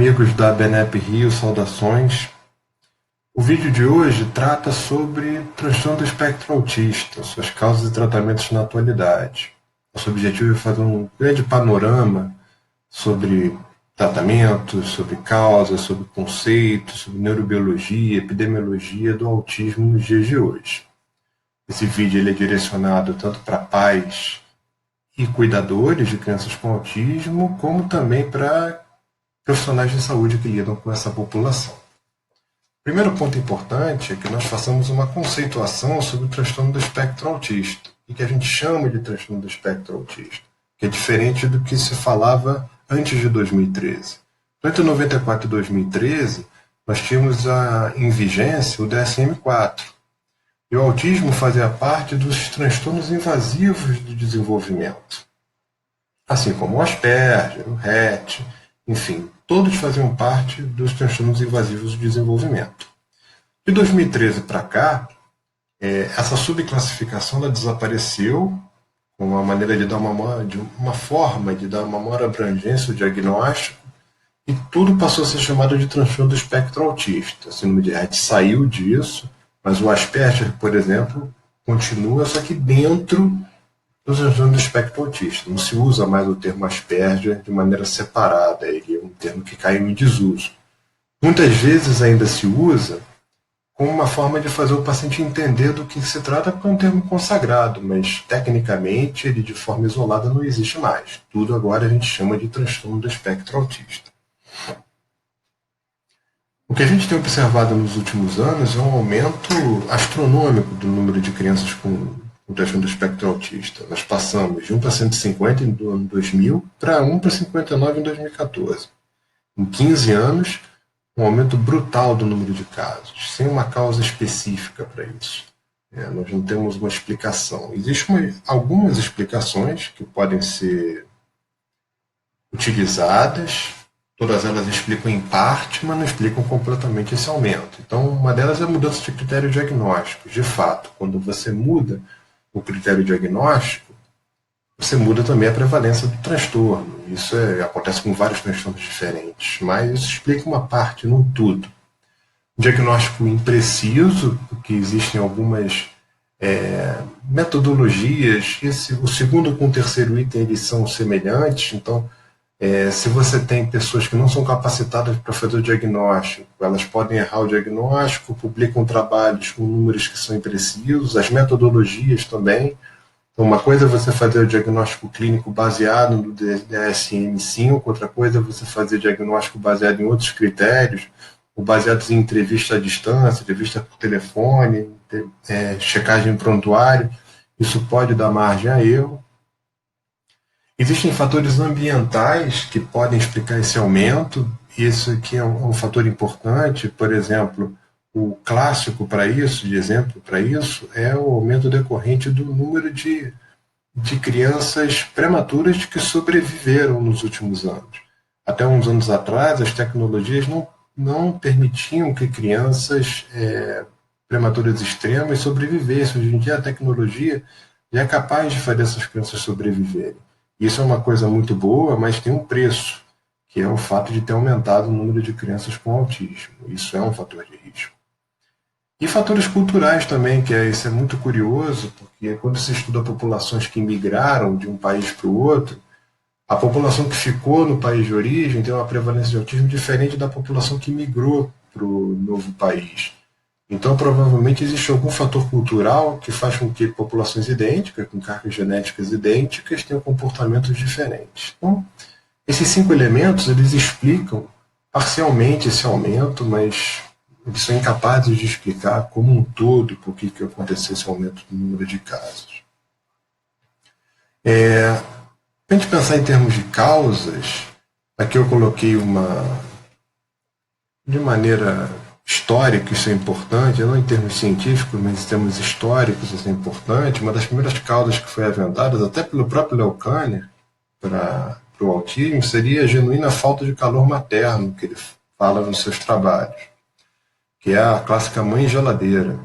amigos da Benep Rio, saudações. O vídeo de hoje trata sobre transtorno do espectro autista, suas causas e tratamentos na atualidade. Nosso objetivo é fazer um grande panorama sobre tratamentos, sobre causas, sobre conceitos, sobre neurobiologia, epidemiologia do autismo nos dias de hoje. Esse vídeo ele é direcionado tanto para pais e cuidadores de crianças com autismo, como também para profissionais de saúde que lidam com essa população. O primeiro ponto importante é que nós façamos uma conceituação sobre o transtorno do espectro autista, e que a gente chama de transtorno do espectro autista, que é diferente do que se falava antes de 2013. Entre 94 e 2013, nós tínhamos em vigência o DSM-4, e o autismo fazia parte dos transtornos invasivos do desenvolvimento, assim como o Asperger, o Rett, enfim, todos faziam parte dos transtornos invasivos do desenvolvimento. De 2013 para cá, essa subclassificação ela desapareceu, com uma maneira de dar uma forma de dar uma maior abrangência ao diagnóstico, e tudo passou a ser chamado de transtorno do espectro autista. A síndrome de Rett saiu disso, mas o Asperger, por exemplo, continua, só que dentro do transtorno do espectro autista. Não se usa mais o termo Asperger de maneira separada, ele é um termo que caiu em desuso. Muitas vezes ainda se usa como uma forma de fazer o paciente entender do que se trata, porque é um termo consagrado, mas tecnicamente ele de forma isolada não existe mais. Tudo agora a gente chama de transtorno do espectro autista. O que a gente tem observado nos últimos anos é um aumento astronômico do número de crianças com o transtorno do espectro autista. Nós passamos de 1 para 150 no ano 2000 para 1 para 59 em 2014. Em 15 anos, um aumento brutal do número de casos, sem uma causa específica para isso. Nós não temos uma explicação. Existem algumas explicações que podem ser utilizadas, todas elas explicam em parte, mas não explicam completamente esse aumento. Então, uma delas é a mudança de critério diagnóstico. De fato, quando você muda o critério diagnóstico, você muda também a prevalência do transtorno. Isso acontece com vários transtornos diferentes, mas isso explica uma parte, não tudo. Um diagnóstico impreciso, porque existem algumas metodologias, o segundo com o terceiro item eles são semelhantes, então se você tem pessoas que não são capacitadas para fazer o diagnóstico, elas podem errar o diagnóstico, publicam trabalhos com números que são imprecisos, as metodologias também. Então, uma coisa é você fazer o diagnóstico clínico baseado no DSM-5, outra coisa é você fazer diagnóstico baseado em outros critérios, ou baseados em entrevista à distância, entrevista por telefone, checagem em prontuário. Isso pode dar margem a erro. Existem fatores ambientais que podem explicar esse aumento. Isso aqui é um fator importante. Por exemplo, o clássico para isso, de exemplo para isso, é o aumento decorrente do número de crianças prematuras que sobreviveram nos últimos anos. Até uns anos atrás, as tecnologias não permitiam que crianças prematuras extremas sobrevivessem. Hoje em dia, a tecnologia já é capaz de fazer essas crianças sobreviverem. Isso é uma coisa muito boa, mas tem um preço, que é o fato de ter aumentado o número de crianças com autismo. Isso é um fator de risco. E fatores culturais também, isso é muito curioso, porque quando se estuda populações que migraram de um país para o outro, a população que ficou no país de origem tem uma prevalência de autismo diferente da população que migrou para o novo país. Então, provavelmente, existe algum fator cultural que faz com que populações idênticas, com cargas genéticas idênticas, tenham comportamentos diferentes. Então, esses 5 elementos, eles explicam parcialmente esse aumento, mas eles são incapazes de explicar como um todo por que aconteceu esse aumento do número de casos. Para a gente pensar em termos de causas, aqui eu coloquei de maneira histórica, isso é importante, não em termos científicos, mas em termos históricos isso é importante. Uma das primeiras causas que foi aventada, até pelo próprio Leo Kanner, para o autismo, seria a genuína falta de calor materno, que ele fala nos seus trabalhos, que é a clássica mãe geladeira.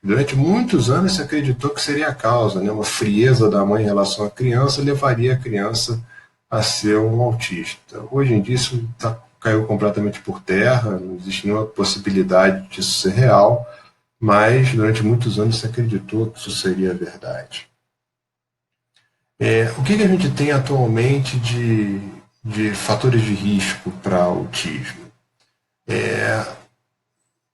Durante muitos anos se acreditou que seria a causa, né? Uma frieza da mãe em relação à criança levaria a criança a ser um autista. Hoje em dia isso está caiu completamente por terra, não existe nenhuma possibilidade disso ser real, mas durante muitos anos se acreditou que isso seria verdade. O que a gente tem atualmente de fatores de risco para autismo?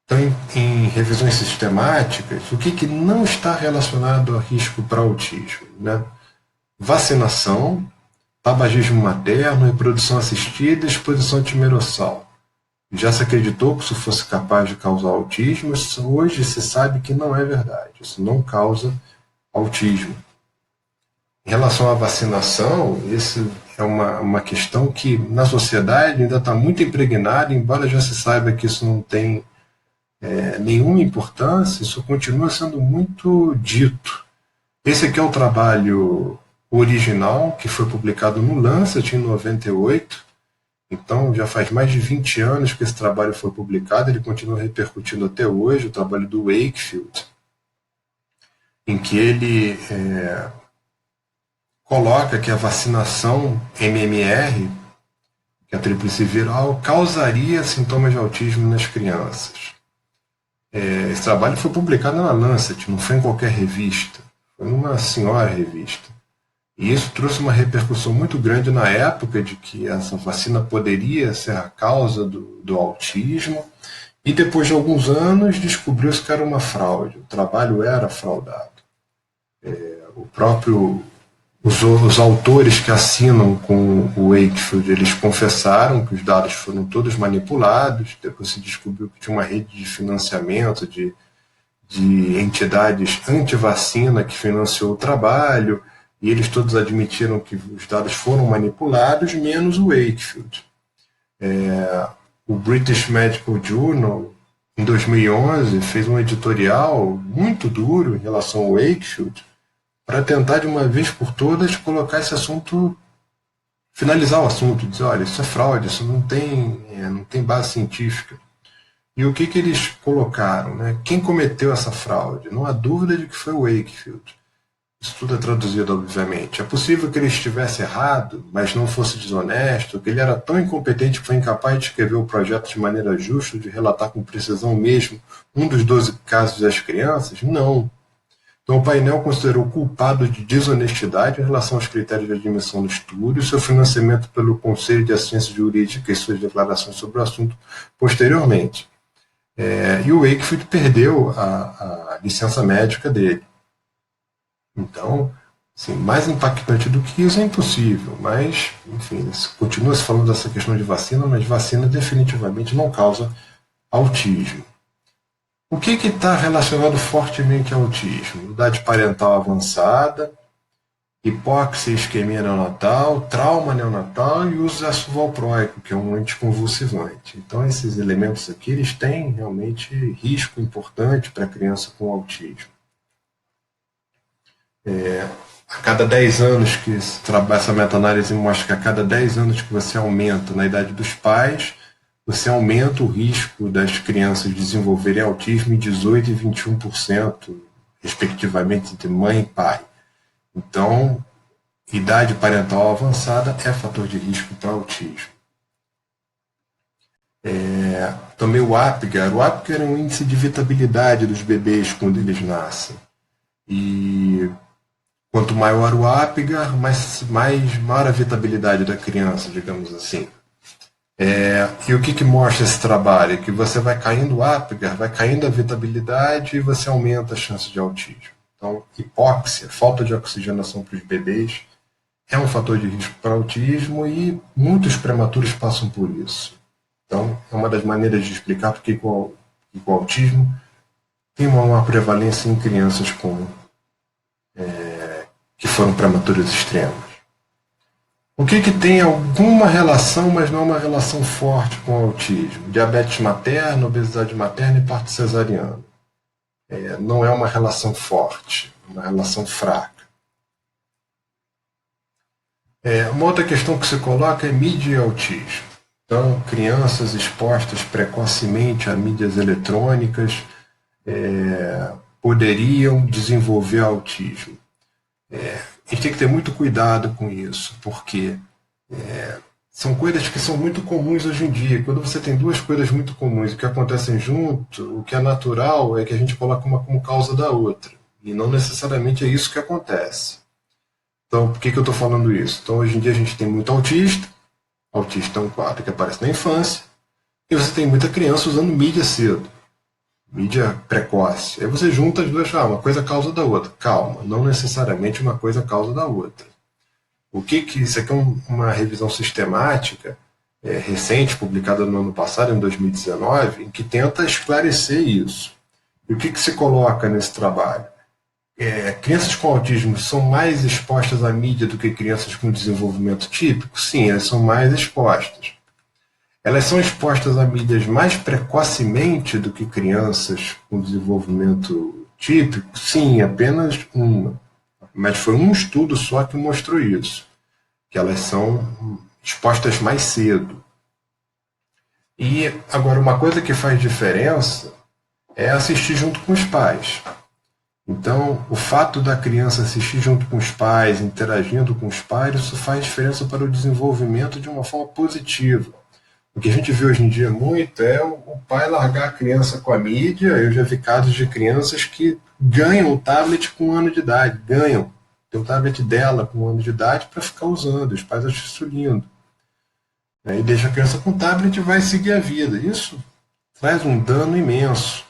Então, em revisões sistemáticas, o que não está relacionado a risco para autismo? Né? Vacinação, tabagismo materno, reprodução assistida e exposição a timerossal. Já se acreditou que isso fosse capaz de causar autismo, mas hoje se sabe que não é verdade. Isso não causa autismo. Em relação à vacinação, esse é uma questão que na sociedade ainda está muito impregnada, embora já se saiba que isso não tem nenhuma importância, isso continua sendo muito dito. Esse aqui é o trabalho original, que foi publicado no Lancet em 98, então já faz mais de 20 anos que esse trabalho foi publicado, ele continua repercutindo até hoje, o trabalho do Wakefield, em que ele coloca que a vacinação MMR, que é a tríplice viral, causaria sintomas de autismo nas crianças. Esse trabalho foi publicado na Lancet, não foi em qualquer revista, foi numa senhora revista. E isso trouxe uma repercussão muito grande na época de que essa vacina poderia ser a causa do autismo. E depois de alguns anos descobriu-se que era uma fraude, o trabalho era fraudado. Os autores que assinam com o Wakefield, eles confessaram que os dados foram todos manipulados, depois se descobriu que tinha uma rede de financiamento de entidades anti-vacina que financiou o trabalho, e eles todos admitiram que os dados foram manipulados, menos o Wakefield. O British Medical Journal, em 2011, fez um editorial muito duro em relação ao Wakefield, para tentar, de uma vez por todas, colocar esse assunto, finalizar o assunto, dizer, olha, isso é fraude, isso não tem base científica. E o que eles colocaram? Né? Quem cometeu essa fraude? Não há dúvida de que foi o Wakefield. Isso tudo é traduzido, obviamente. É possível que ele estivesse errado, mas não fosse desonesto, que ele era tão incompetente que foi incapaz de escrever o projeto de maneira justa, de relatar com precisão mesmo um dos 12 casos das crianças? Não. Então, o painel considerou culpado de desonestidade em relação aos critérios de admissão do estudo e seu financiamento pelo Conselho de Assistência Jurídica e suas declarações sobre o assunto posteriormente. E o Wakefield perdeu a licença médica dele. Então, assim, mais impactante do que isso é impossível, mas, enfim, continua se falando dessa questão de vacina, mas vacina definitivamente não causa autismo. O que está relacionado fortemente ao autismo? Idade parental avançada, hipóxia e isquemia neonatal, trauma neonatal e uso de ácido valproico, que é um anticonvulsivante. Então, esses elementos aqui, eles têm realmente risco importante para a criança com autismo. A cada 10 anos que se trabalha, essa meta-análise mostra que a cada 10 anos que você aumenta na idade dos pais, você aumenta o risco das crianças desenvolverem autismo em 18% e 21%, respectivamente, entre mãe e pai. Então, idade parental avançada é fator de risco para autismo. Também o Apgar. O Apgar é um índice de vitabilidade dos bebês quando eles nascem. E quanto maior o Apgar, maior a vitabilidade da criança, digamos assim. E o que mostra esse trabalho? Que você vai caindo o Apgar, vai caindo a vitabilidade e você aumenta a chance de autismo. Então, hipóxia, falta de oxigenação para os bebês, é um fator de risco para autismo e muitos prematuros passam por isso. Então, é uma das maneiras de explicar porque o autismo tem uma prevalência em crianças que foram prematuros extremos. O que tem alguma relação, mas não uma relação forte com o autismo? Diabetes materno, obesidade materna e parto cesariano. Não é uma relação forte, é uma relação fraca. Uma outra questão que se coloca é mídia e autismo. Então, crianças expostas precocemente a mídias eletrônicas poderiam desenvolver autismo. A gente tem que ter muito cuidado com isso, porque são coisas que são muito comuns hoje em dia. Quando você tem duas coisas muito comuns e que acontecem junto, o que é natural é que a gente coloca uma como causa da outra. E não necessariamente é isso que acontece. Então, por que eu estou falando isso? Então, hoje em dia a gente tem muito autista. Autista é um quadro que aparece na infância. E você tem muita criança usando mídia cedo. Mídia precoce. Aí você junta as duas, uma coisa causa da outra. Calma, não necessariamente uma coisa causa da outra. Isso aqui é uma revisão sistemática recente, publicada no ano passado, em 2019, em que tenta esclarecer isso. E o que se coloca nesse trabalho? Crianças com autismo são mais expostas à mídia do que crianças com desenvolvimento típico? Sim, elas são mais expostas. Elas são expostas a mídias mais precocemente do que crianças com desenvolvimento típico? Sim, apenas uma. Mas foi um estudo só que mostrou isso, que elas são expostas mais cedo. E agora, uma coisa que faz diferença é assistir junto com os pais. Então, o fato da criança assistir junto com os pais, interagindo com os pais, isso faz diferença para o desenvolvimento de uma forma positiva. O que a gente vê hoje em dia muito é o pai largar a criança com a mídia. Eu já vi casos de crianças que ganham o tablet com 1 ano de idade, tem o tablet dela com 1 ano de idade para ficar usando, os pais acham isso lindo. E deixa a criança com o tablet e vai seguir a vida. Isso traz um dano imenso.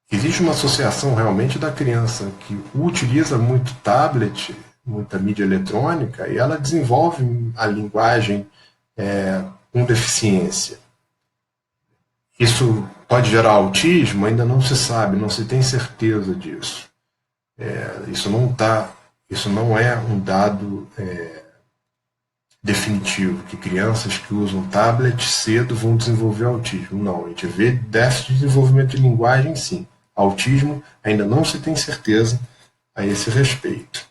Existe uma associação realmente da criança que utiliza muito tablet, muita mídia eletrônica, e ela desenvolve a linguagem com deficiência. Isso pode gerar autismo? Ainda não se sabe, não se tem certeza disso. Isso não é um dado definitivo, que crianças que usam tablet cedo vão desenvolver autismo. Não, a gente vê déficit de desenvolvimento de linguagem, sim. Autismo ainda não se tem certeza a esse respeito.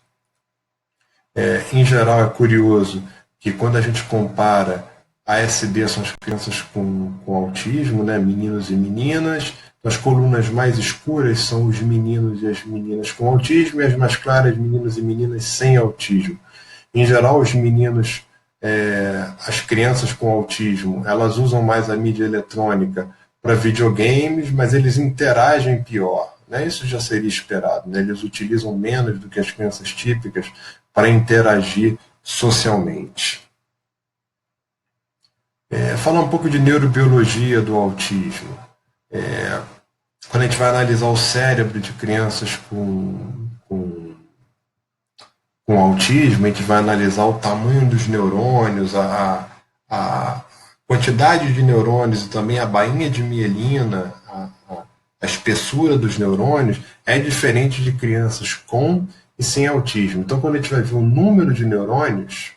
Em geral, é curioso que quando a gente compara ASD, são as crianças com autismo, né, meninos e meninas. As colunas mais escuras são os meninos e as meninas com autismo, e as mais claras, meninos e meninas sem autismo. Em geral, os meninos, as crianças com autismo, elas usam mais a mídia eletrônica para videogames, mas eles interagem pior. Né? Isso já seria esperado. Né? Eles utilizam menos do que as crianças típicas para interagir socialmente. Falar um pouco de neurobiologia do autismo. Quando a gente vai analisar o cérebro de crianças com autismo, a gente vai analisar o tamanho dos neurônios, a quantidade de neurônios e também a bainha de mielina, a espessura dos neurônios, é diferente de crianças com e sem autismo. Então, quando a gente vai ver o número de neurônios,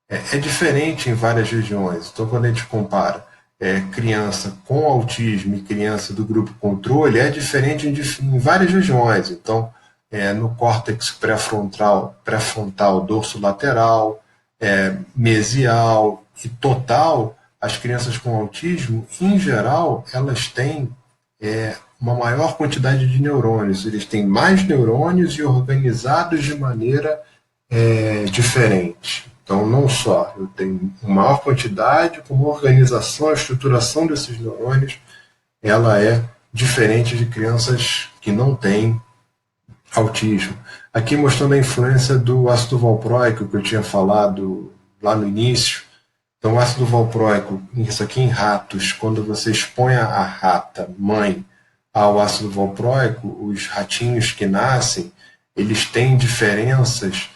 é diferente em várias regiões. Então, quando a gente compara criança com autismo e criança do grupo controle, é diferente em várias regiões. Então, no córtex pré-frontal, dorso-lateral, mesial e total, as crianças com autismo, em geral, elas têm uma maior quantidade de neurônios. Eles têm mais neurônios e organizados de maneira diferente. Então, não só eu tenho uma maior quantidade, como a organização, a estruturação desses neurônios, ela é diferente de crianças que não têm autismo. Aqui mostrando a influência do ácido valproico, que eu tinha falado lá no início. Então, o ácido valproico, isso aqui em ratos, quando você expõe a rata mãe ao ácido valproico, os ratinhos que nascem, eles têm diferenças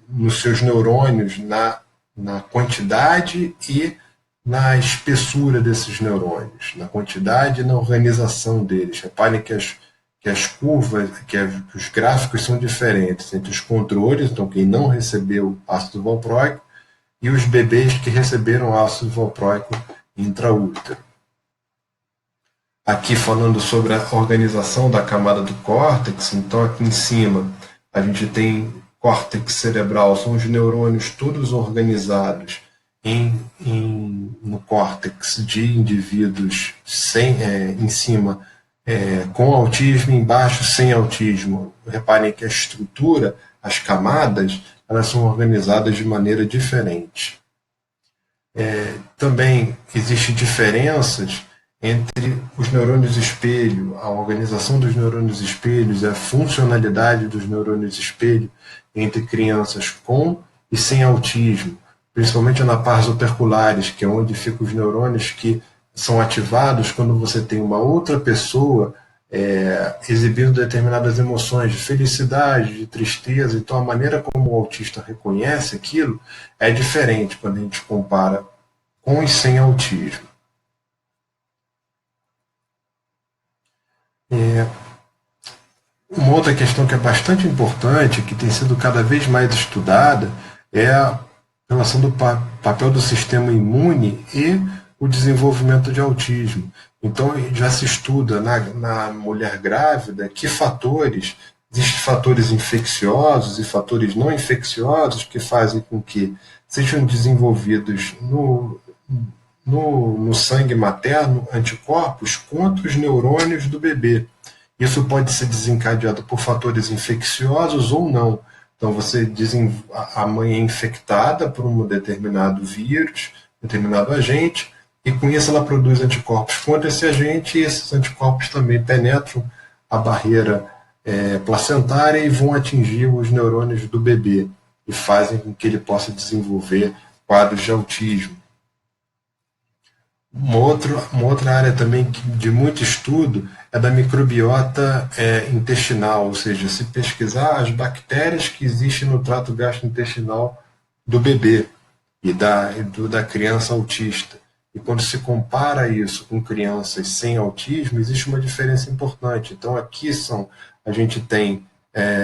nos seus neurônios, na quantidade e na espessura desses neurônios, na quantidade e na organização deles. Reparem que as curvas, que os gráficos são diferentes entre os controles, então quem não recebeu ácido valproico, e os bebês que receberam ácido valproico intraútero. Aqui falando sobre a organização da camada do córtex, então aqui em cima a gente tem córtex cerebral, são os neurônios todos organizados no córtex de indivíduos em cima com autismo, embaixo sem autismo. Reparem que a estrutura, as camadas, elas são organizadas de maneira diferente. Também existem diferenças entre os neurônios espelho, a organização dos neurônios espelhos, a funcionalidade dos neurônios espelho entre crianças com e sem autismo, principalmente na pars operculares, que é onde ficam os neurônios que são ativados quando você tem uma outra pessoa exibindo determinadas emoções de felicidade, de tristeza. Então a maneira como o autista reconhece aquilo é diferente quando a gente compara com e sem autismo. Uma outra questão que é bastante importante, que tem sido cada vez mais estudada, é a relação do papel do sistema imune e o desenvolvimento de autismo. Então, já se estuda na mulher grávida que existem fatores infecciosos e fatores não infecciosos que fazem com que sejam desenvolvidos no sangue materno anticorpos contra os neurônios do bebê. Isso pode ser desencadeado por fatores infecciosos ou não. Então, a mãe é infectada por um determinado vírus, determinado agente, e com isso ela produz anticorpos contra esse agente, e esses anticorpos também penetram a barreira placentária e vão atingir os neurônios do bebê e fazem com que ele possa desenvolver quadros de autismo. Uma outra área também de muito estudo é da microbiota intestinal, ou seja, se pesquisar as bactérias que existem no trato gastrointestinal do bebê e da criança autista. E quando se compara isso com crianças sem autismo, existe uma diferença importante. Então aqui a gente tem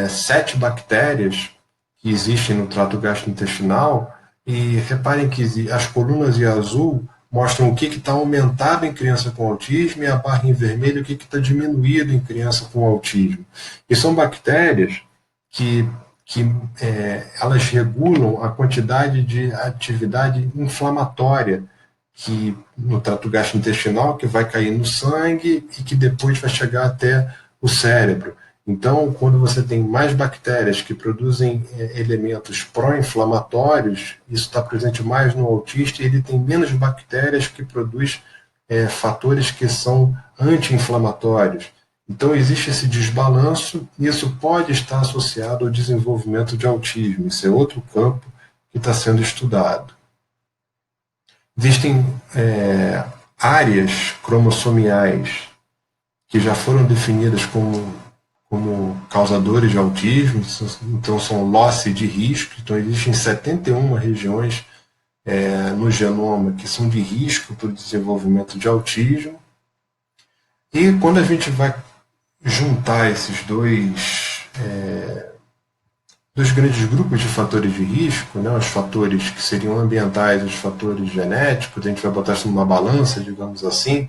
7 bactérias que existem no trato gastrointestinal, e reparem que as colunas em azul mostram o que está aumentado em criança com autismo, e a barra em vermelho o que está diminuído em criança com autismo. E são bactérias que elas regulam a quantidade de atividade inflamatória que no trato gastrointestinal, que vai cair no sangue e que depois vai chegar até o cérebro. Então, quando você tem mais bactérias que produzem elementos pró-inflamatórios, isso está presente mais no autista, e ele tem menos bactérias que produzem fatores que são anti-inflamatórios. Então, existe esse desbalanço, e isso pode estar associado ao desenvolvimento de autismo. Isso é outro campo que está sendo estudado. Existem áreas cromossomiais que já foram definidas como causadores de autismo, então são loci de risco. Então existem 71 regiões no genoma que são de risco para o desenvolvimento de autismo. E quando a gente vai juntar esses dois grandes grupos de fatores de risco, né, os fatores que seriam ambientais e os fatores genéticos, a gente vai botar isso numa balança, digamos assim,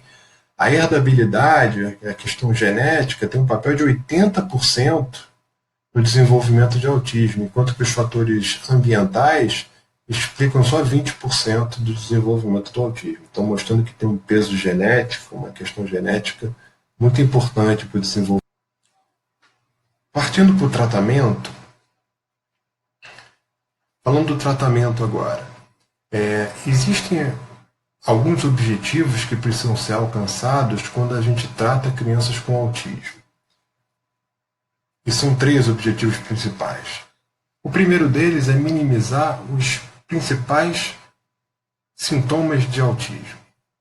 a herdabilidade, a questão genética, tem um papel de 80% no desenvolvimento de autismo, enquanto que os fatores ambientais explicam só 20% do desenvolvimento do autismo. Então, mostrando que tem um peso genético, uma questão genética muito importante para o desenvolvimento. Partindo para o tratamento, falando do tratamento agora, existem alguns objetivos que precisam ser alcançados quando a gente trata crianças com autismo. E são 3 objetivos principais. O primeiro deles é minimizar os principais sintomas de autismo,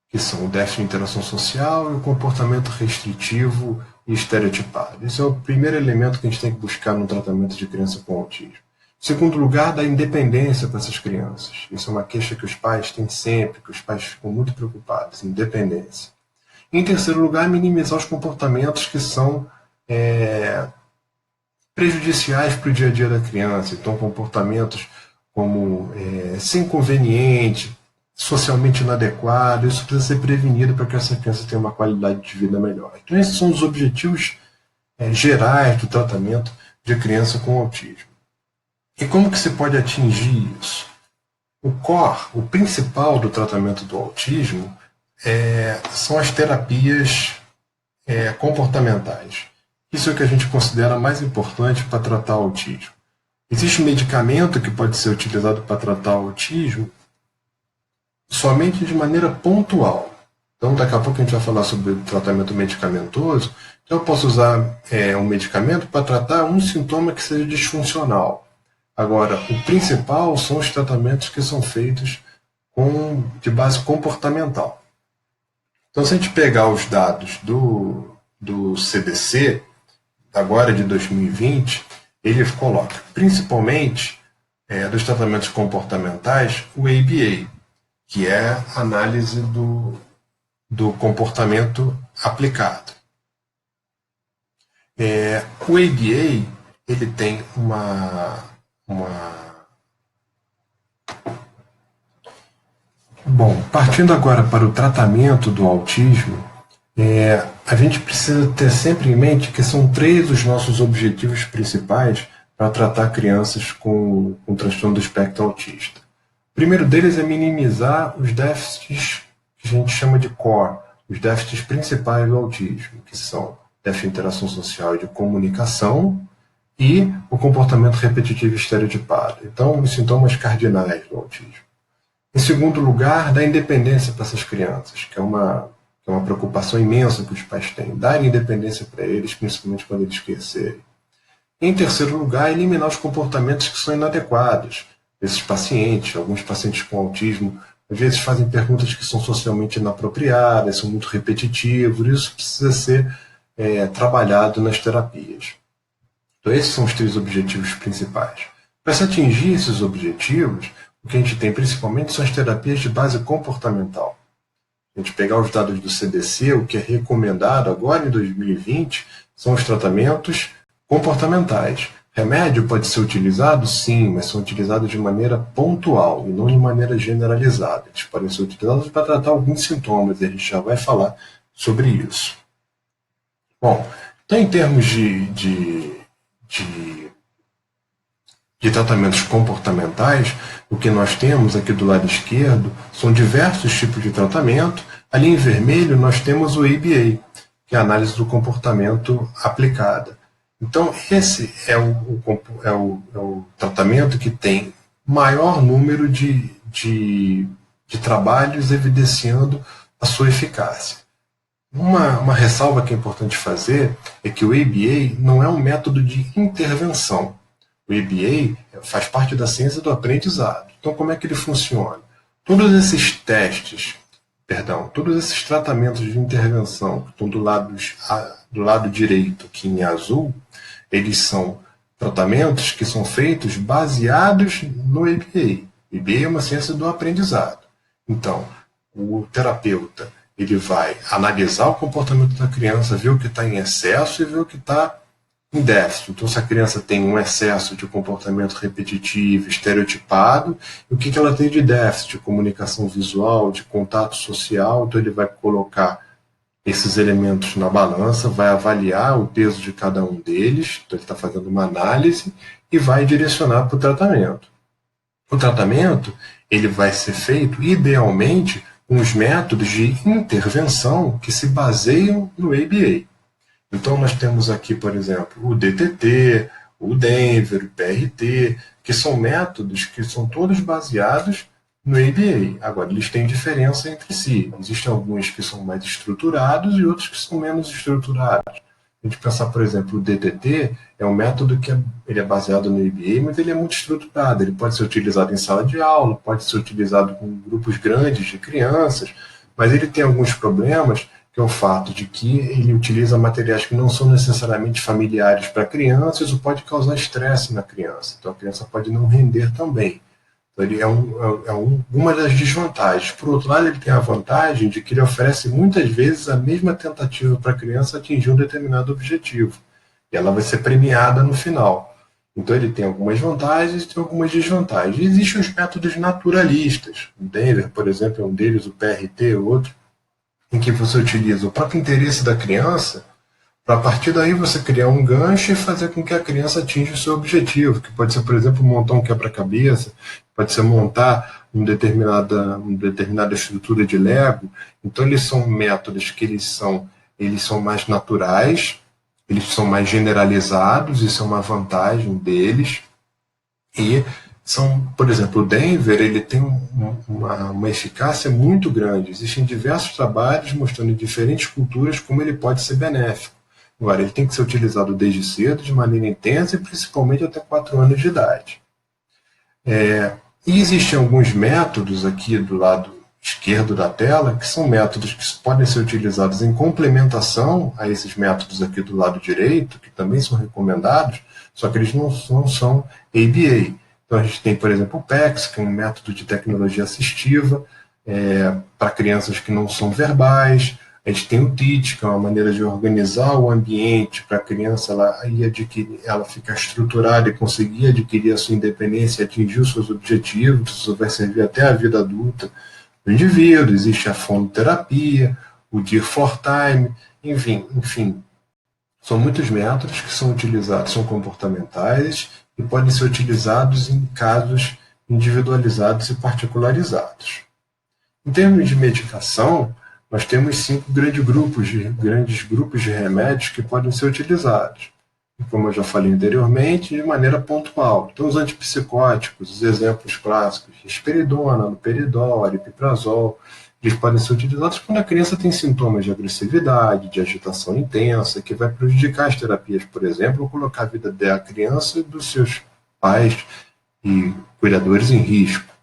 que são o déficit de interação social e o comportamento restritivo e estereotipado. Esse é o primeiro elemento que a gente tem que buscar no tratamento de criança com autismo. Em segundo lugar, da independência para essas crianças. Isso é uma queixa que os pais têm sempre, que os pais ficam muito preocupados, independência. Em terceiro lugar, minimizar os comportamentos que são prejudiciais para o dia a dia da criança. Então, comportamentos como ser inconveniente, socialmente inadequado, isso precisa ser prevenido para que essa criança tenha uma qualidade de vida melhor. Então, esses são os objetivos gerais do tratamento de criança com autismo. E como que se pode atingir isso? O core, o principal do tratamento do autismo, são as terapias comportamentais. Isso é o que a gente considera mais importante para tratar o autismo. Existe um medicamento que pode ser utilizado para tratar o autismo somente de maneira pontual. Então, daqui a pouco a gente vai falar sobre o tratamento medicamentoso. Então, eu posso usar um medicamento para tratar um sintoma que seja disfuncional. Agora, o principal são os tratamentos que são feitos de base comportamental. Então, se a gente pegar os dados do CDC, agora de 2020, ele coloca, principalmente, dos tratamentos comportamentais, o ABA, que é a análise do comportamento aplicado. O ABA, ele tem Bom, partindo agora para o tratamento do autismo, a gente precisa ter sempre em mente que são 3 os nossos objetivos principais para tratar crianças com transtorno do espectro autista. O primeiro deles é minimizar os déficits que a gente chama de core, os déficits principais do autismo, que são déficit de interação social e de comunicação e o comportamento repetitivo e estereotipado. Então, os sintomas cardinais do autismo. Em segundo lugar, dar independência para essas crianças, que é uma preocupação imensa que os pais têm, dar independência para eles, principalmente quando eles crescerem. Em terceiro lugar, eliminar os comportamentos que são inadequados desses pacientes. Alguns pacientes com autismo, às vezes, fazem perguntas que são socialmente inapropriadas, são muito repetitivos, isso precisa ser trabalhado nas terapias. Então, esses são os 3 objetivos principais. Para se atingir esses objetivos, o que a gente tem principalmente são as terapias de base comportamental. A gente pegar os dados do CDC, o que é recomendado agora em 2020 são os tratamentos comportamentais. Remédio pode ser utilizado? Sim, mas são utilizados de maneira pontual e não de maneira generalizada. Eles podem ser utilizados para tratar alguns sintomas, e a gente já vai falar sobre isso. Bom, então em termos de tratamentos comportamentais, o que nós temos aqui do lado esquerdo são diversos tipos de tratamento. Ali em vermelho nós temos o ABA, que é a análise do comportamento aplicada. Então esse é o tratamento que tem maior número de trabalhos evidenciando a sua eficácia. Uma ressalva que é importante fazer é que o ABA não é um método de intervenção. O ABA faz parte da ciência do aprendizado. Então, como é que ele funciona? Todos esses tratamentos de intervenção que estão do lado direito, aqui em azul, eles são tratamentos que são feitos baseados no ABA. O ABA é uma ciência do aprendizado. Então, o terapeuta ele vai analisar o comportamento da criança, ver o que está em excesso e ver o que está em déficit. Então, se a criança tem um excesso de comportamento repetitivo, estereotipado, e o que ela tem de déficit? De comunicação visual, de contato social. Então, ele vai colocar esses elementos na balança, vai avaliar o peso de cada um deles, então ele está fazendo uma análise e vai direcionar para o tratamento. O tratamento ele vai ser feito, idealmente, com os métodos de intervenção que se baseiam no ABA. Então, nós temos aqui, por exemplo, o DTT, o Denver, o PRT, que são métodos que são todos baseados no ABA. Agora, eles têm diferença entre si. Existem alguns que são mais estruturados e outros que são menos estruturados. A gente pensar, por exemplo, o DTT é um método que ele é baseado no ABA, mas ele é muito estruturado. Ele pode ser utilizado em sala de aula, pode ser utilizado com grupos grandes de crianças, mas ele tem alguns problemas, que é o fato de que ele utiliza materiais que não são necessariamente familiares para crianças, ou pode causar estresse na criança. Então a criança pode não render tão bem. Então ele é uma das desvantagens. Por outro lado, ele tem a vantagem de que ele oferece muitas vezes a mesma tentativa para a criança atingir um determinado objetivo. E ela vai ser premiada no final. Então ele tem algumas vantagens e tem algumas desvantagens. Existem os métodos naturalistas. O Denver, por exemplo, é um deles, o PRT é outro, em que você utiliza o próprio interesse da criança para, a partir daí, você criar um gancho e fazer com que a criança atinja o seu objetivo, que pode ser, por exemplo, montar um quebra-cabeça, pode ser montar uma determinada estrutura de Lego. Então, eles são métodos que eles são mais naturais, eles são mais generalizados, isso é uma vantagem deles. E são, por exemplo, o Denver, ele tem uma eficácia muito grande. Existem diversos trabalhos mostrando em diferentes culturas como ele pode ser benéfico. Agora, ele tem que ser utilizado desde cedo, de maneira intensa e principalmente até 4 anos de idade. E existem alguns métodos aqui do lado esquerdo da tela, que são métodos que podem ser utilizados em complementação a esses métodos aqui do lado direito, que também são recomendados, só que eles não são ABA. Então a gente tem, por exemplo, o PECS, que é um método de tecnologia assistiva para crianças que não são verbais. A gente tem o TEACH, que é uma maneira de organizar o ambiente para a criança ela ficar estruturada e conseguir adquirir a sua independência e atingir os seus objetivos. Isso vai servir até a vida adulta do indivíduo. Existe a fonoterapia, o Dear for Time, enfim. São muitos métodos que são utilizados, são comportamentais e podem ser utilizados em casos individualizados e particularizados. Em termos de medicação, nós temos 5 grandes grupos de remédios que podem ser utilizados. E como eu já falei anteriormente, de maneira pontual. Então, os antipsicóticos, os exemplos clássicos, risperidona, haloperidol, aripiprazol, eles podem ser utilizados quando a criança tem sintomas de agressividade, de agitação intensa, que vai prejudicar as terapias, por exemplo, ou colocar a vida da criança e dos seus pais e cuidadores em risco.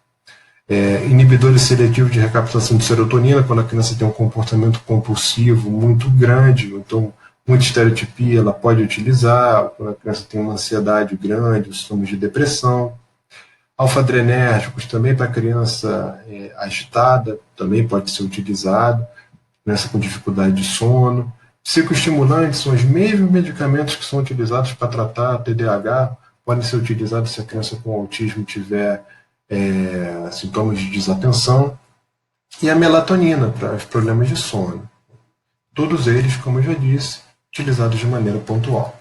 Inibidores seletivos de recaptação de serotonina, quando a criança tem um comportamento compulsivo muito grande, então muita estereotipia ela pode utilizar, quando a criança tem uma ansiedade grande, os sintomas de depressão. Alfa-adrenérgicos também para criança agitada, também pode ser utilizado, criança com dificuldade de sono. Psicoestimulantes são os mesmos medicamentos que são utilizados para tratar TDAH, podem ser utilizados se a criança com autismo tiver sintomas de desatenção. E a melatonina para os problemas de sono. Todos eles, como eu já disse, utilizados de maneira pontual.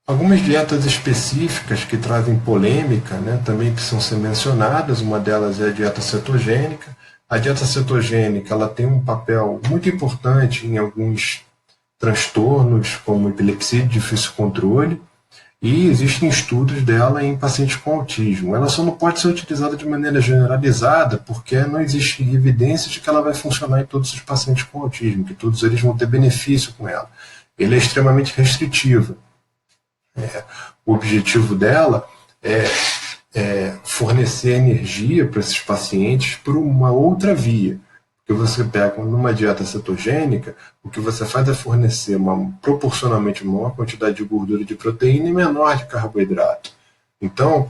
Algumas dietas específicas que trazem polêmica, também precisam ser mencionadas. Uma delas é a dieta cetogênica. A dieta cetogênica ela tem um papel muito importante em alguns transtornos, como epilepsia de difícil controle, e existem estudos dela em pacientes com autismo. Ela só não pode ser utilizada de maneira generalizada, porque não existe evidência de que ela vai funcionar em todos os pacientes com autismo, que todos eles vão ter benefício com ela. Ela é extremamente restritiva. O objetivo dela é fornecer energia para esses pacientes por uma outra via. Porque você pega numa dieta cetogênica, o que você faz é fornecer proporcionalmente maior quantidade de gordura e de proteína e menor de carboidrato. Então,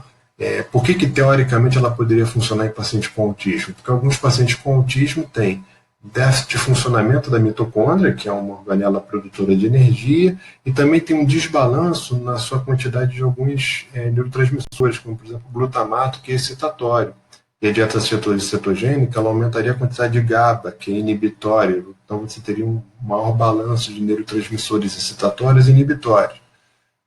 por que teoricamente ela poderia funcionar em pacientes com autismo? Porque alguns pacientes com autismo têm déficit de funcionamento da mitocôndria, que é uma organela produtora de energia, e também tem um desbalanço na sua quantidade de alguns neurotransmissores, como por exemplo o glutamato, que é excitatório. E a dieta cetogênica ela aumentaria a quantidade de GABA, que é inibitória. Então você teria um maior balanço de neurotransmissores excitatórios e inibitórios.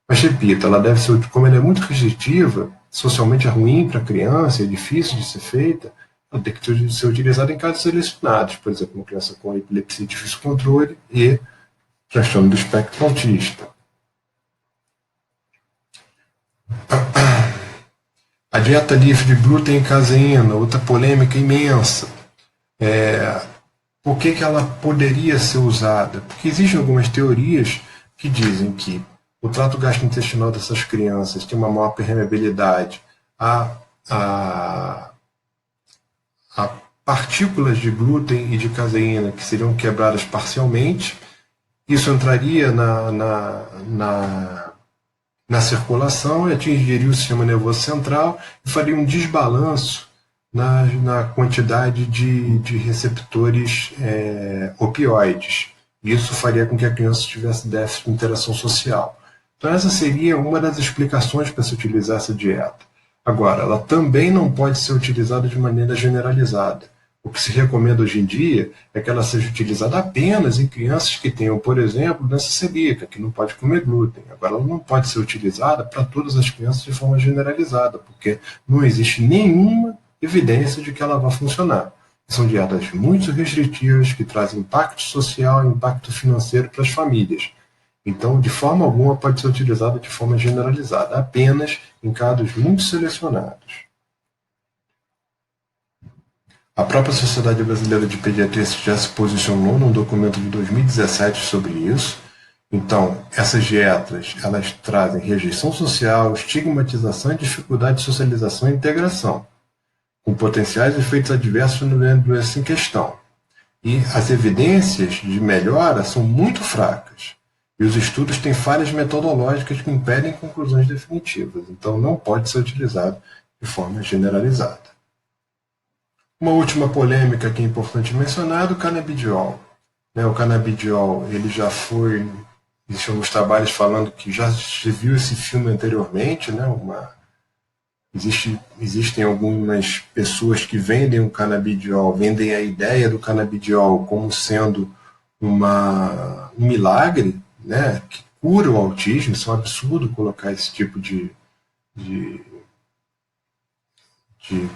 Mas repito, ela deve ser, como ela é muito restritiva, socialmente é ruim para a criança, é difícil de ser feita, ela tem que ser utilizada em casos selecionados, por exemplo, uma criança com epilepsia de difícil controle e transtorno do espectro autista. A dieta livre de glúten e caseína, outra polêmica imensa. Por que ela poderia ser usada? Porque existem algumas teorias que dizem que o trato gastrointestinal dessas crianças tem uma maior permeabilidade a partículas de glúten e de caseína que seriam quebradas parcialmente. Isso entraria na circulação e atingiria o sistema nervoso central e faria um desbalanço na quantidade de receptores opioides. Isso faria com que a criança tivesse déficit de interação social. Então essa seria uma das explicações para se utilizar essa dieta. Agora, ela também não pode ser utilizada de maneira generalizada. O que se recomenda hoje em dia é que ela seja utilizada apenas em crianças que tenham, por exemplo, doença celíaca, que não pode comer glúten. Agora, ela não pode ser utilizada para todas as crianças de forma generalizada, porque não existe nenhuma evidência de que ela vai funcionar. São dietas muito restritivas, que trazem impacto social e impacto financeiro para as famílias. Então, de forma alguma, pode ser utilizado de forma generalizada, apenas em casos muito selecionados. A própria Sociedade Brasileira de Pediatria já se posicionou num documento de 2017 sobre isso. Então, essas dietas, elas trazem rejeição social, estigmatização, dificuldade de socialização e integração, com potenciais efeitos adversos no doença em questão. E as evidências de melhora são muito fracas. E os estudos têm falhas metodológicas que impedem conclusões definitivas. Então, não pode ser utilizado de forma generalizada. Uma última polêmica que é importante mencionar é o canabidiol. O canabidiol, ele já foi... Existem alguns trabalhos falando que já se viu esse filme anteriormente, Existem algumas pessoas que vendem o canabidiol, vendem a ideia do canabidiol como sendo um milagre, que cura o autismo. Isso é um absurdo colocar esse tipo de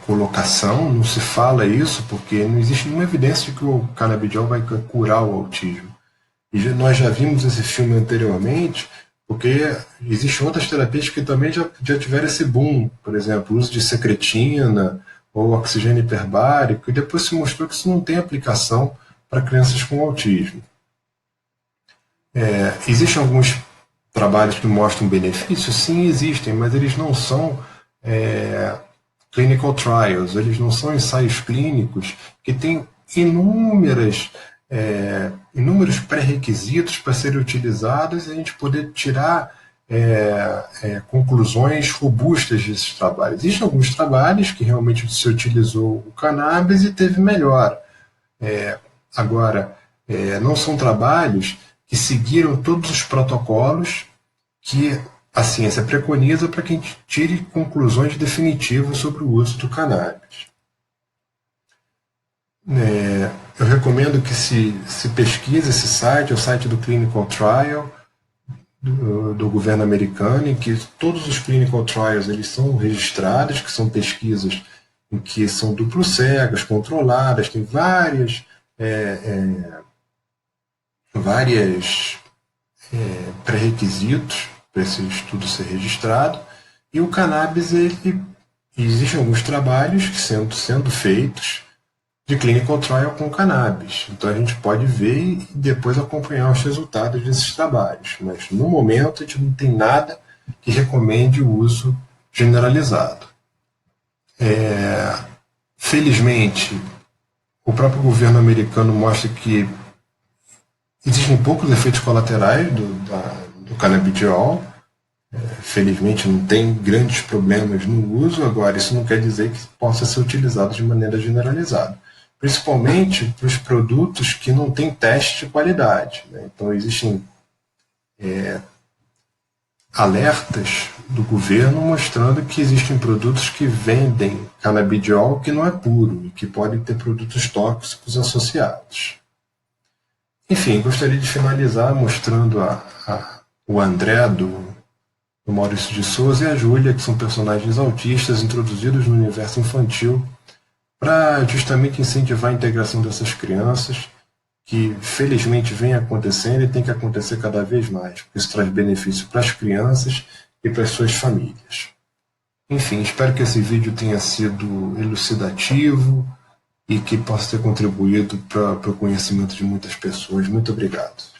colocação. Não se fala isso porque não existe nenhuma evidência de que o canabidiol vai curar o autismo. E nós já vimos esse filme anteriormente, porque existem outras terapias que também já tiveram esse boom, por exemplo, o uso de secretina ou oxigênio hiperbárico, e depois se mostrou que isso não tem aplicação para crianças com autismo. Existem alguns trabalhos que mostram benefícios? Sim, existem, mas eles não são clinical trials, eles não são ensaios clínicos que têm inúmeros pré-requisitos para serem utilizados e a gente poder tirar conclusões robustas desses trabalhos. Existem alguns trabalhos que realmente se utilizou o cannabis e teve melhora. Agora, não são trabalhos que seguiram todos os protocolos que a ciência preconiza para que a gente tire conclusões definitivas sobre o uso do cannabis. Eu recomendo que se pesquise esse site, é o site do Clinical Trial do governo americano, em que todos os clinical trials eles são registrados, que são pesquisas em que são duplo cegas, controladas, tem várias pré-requisitos para esse estudo ser registrado. E o cannabis, existem alguns trabalhos que sendo feitos de clinical trial com cannabis. Então a gente pode ver e depois acompanhar os resultados desses trabalhos. Mas no momento a gente não tem nada que recomende o uso generalizado. Felizmente, o próprio governo americano mostra que existem poucos efeitos colaterais do canabidiol. Felizmente não tem grandes problemas no uso. Agora, isso não quer dizer que possa ser utilizado de maneira generalizada, principalmente para os produtos que não têm teste de qualidade. Então existem alertas do governo mostrando que existem produtos que vendem canabidiol que não é puro e que podem ter produtos tóxicos associados. Enfim, gostaria de finalizar mostrando o André do Maurício de Souza e a Júlia, que são personagens autistas introduzidos no universo infantil para justamente incentivar a integração dessas crianças, que felizmente vem acontecendo e tem que acontecer cada vez mais, porque isso traz benefício para as crianças e para as suas famílias. Enfim, espero que esse vídeo tenha sido elucidativo e que possa ter contribuído para o conhecimento de muitas pessoas. Muito obrigado.